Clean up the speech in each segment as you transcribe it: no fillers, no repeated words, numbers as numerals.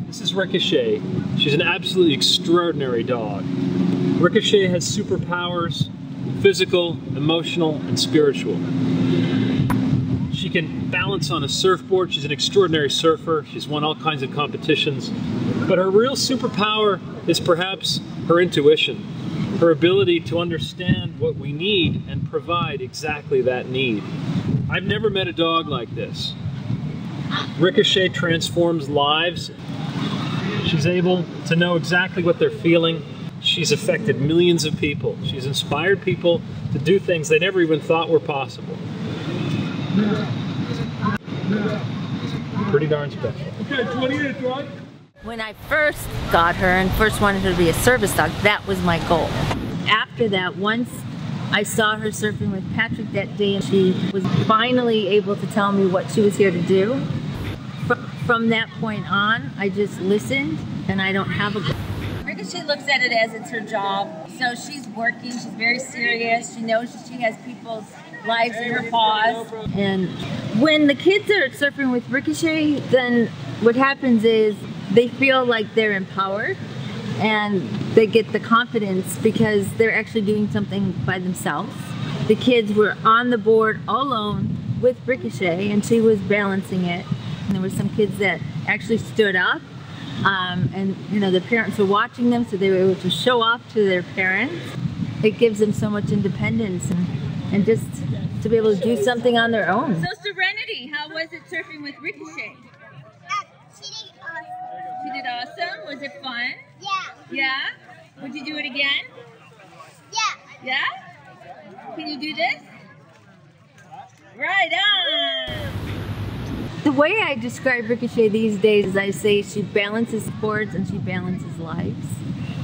This is Ricochet. She's an absolutely extraordinary dog. Ricochet has superpowers, physical, emotional, and spiritual. She can balance on a surfboard. She's an extraordinary surfer. She's won all kinds of competitions. But her real superpower is perhaps her intuition, her ability to understand what we need and provide exactly that need. I've never met a dog like this. Ricochet transforms lives. She's able to know exactly what they're feeling. She's affected millions of people. She's inspired people to do things they never even thought were possible. Pretty darn special. Okay, 20 minutes, right? When I first got her and first wanted her to be a service dog, that was my goal. After that, once I saw her surfing with Patrick that day and she was finally able to tell me what she was here to do, from that point on, I just listened and I don't have a goal. Ricochet looks at it as it's her job. So she's working, she's very serious. She knows that she has people's lives in her paws. And when the kids are surfing with Ricochet, then what happens is they feel like they're empowered and they get the confidence because they're actually doing something by themselves. The kids were on the board all alone with Ricochet and she was balancing it. And there were some kids that actually stood up and you know the parents were watching them, so they were able to show off to their parents. It gives them so much independence and just to be able to do something on their own. So Serenity, how was it surfing with Ricochet? She did awesome. She did awesome? Was it fun? Yeah. Yeah? Would you do it again? Yeah. Yeah? Can you do this? Right on! The way I describe Ricochet these days is I say she balances sports and she balances lives.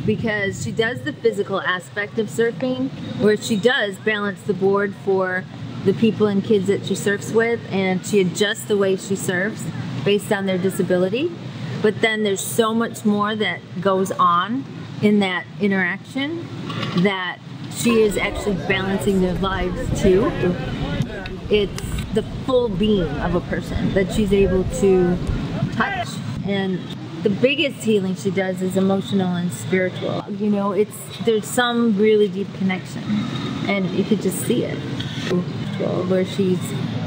Because she does the physical aspect of surfing, where she does balance the board for the people and kids that she surfs with, and she adjusts the way she surfs based on their disability. But then there's so much more that goes on in that interaction that she is actually balancing their lives too. It's the full being of a person that she's able to touch. And the biggest healing she does is emotional and spiritual. You know, there's some really deep connection and you could just see it. Where she's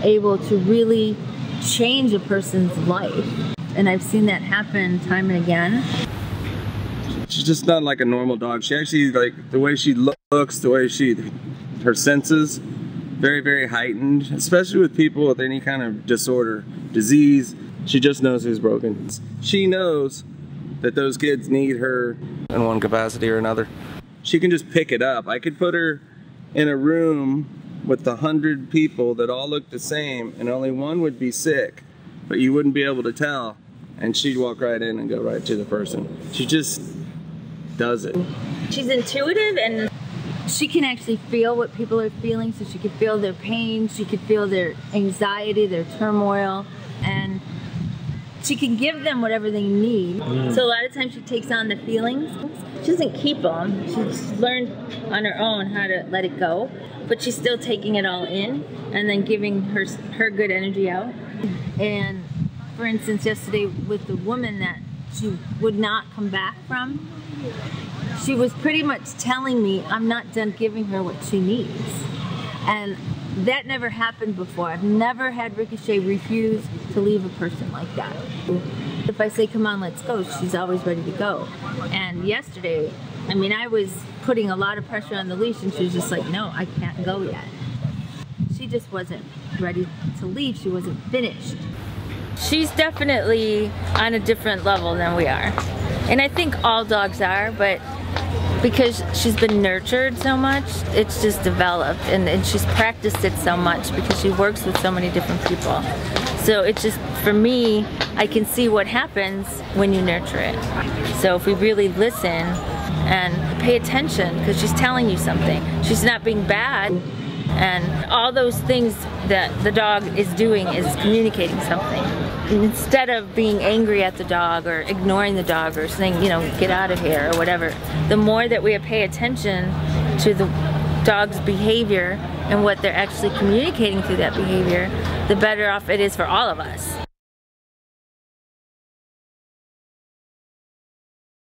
able to really change a person's life. And I've seen that happen time and again. She's just not like a normal dog. She actually, like, the way she looks, the way her senses, very, very heightened, especially with people with any kind of disorder, disease. She just knows who's broken. She knows that those kids need her in one capacity or another. She can just pick it up. I could put her in a room with 100 people that all look the same and only one would be sick, but you wouldn't be able to tell, and she'd walk right in and go right to the person. She just does it. She's intuitive and she can actually feel what people are feeling, so she could feel their pain, she could feel their anxiety, their turmoil, and she can give them whatever they need. So a lot of times she takes on the feelings. She doesn't keep them. She's learned on her own how to let it go, but she's still taking it all in and then giving her good energy out. And for instance, yesterday with the woman that she would not come back from, she was pretty much telling me I'm not done giving her what she needs. And that never happened before. I've never had Ricochet refuse to leave a person like that. If I say, come on, let's go, she's always ready to go. And yesterday, I mean, I was putting a lot of pressure on the leash and she was just like, no, I can't go yet. She just wasn't ready to leave. She wasn't finished. She's definitely on a different level than we are. And I think all dogs are, but because she's been nurtured so much, it's just developed, and she's practiced it so much because she works with so many different people. So it's just, for me, I can see what happens when you nurture it. So if we really listen and pay attention, because she's telling you something. She's not being bad, and all those things that the dog is doing is communicating something. Instead of being angry at the dog or ignoring the dog or saying, you know, get out of here or whatever, the more that we pay attention to the dog's behavior and what they're actually communicating through that behavior, the better off it is for all of us.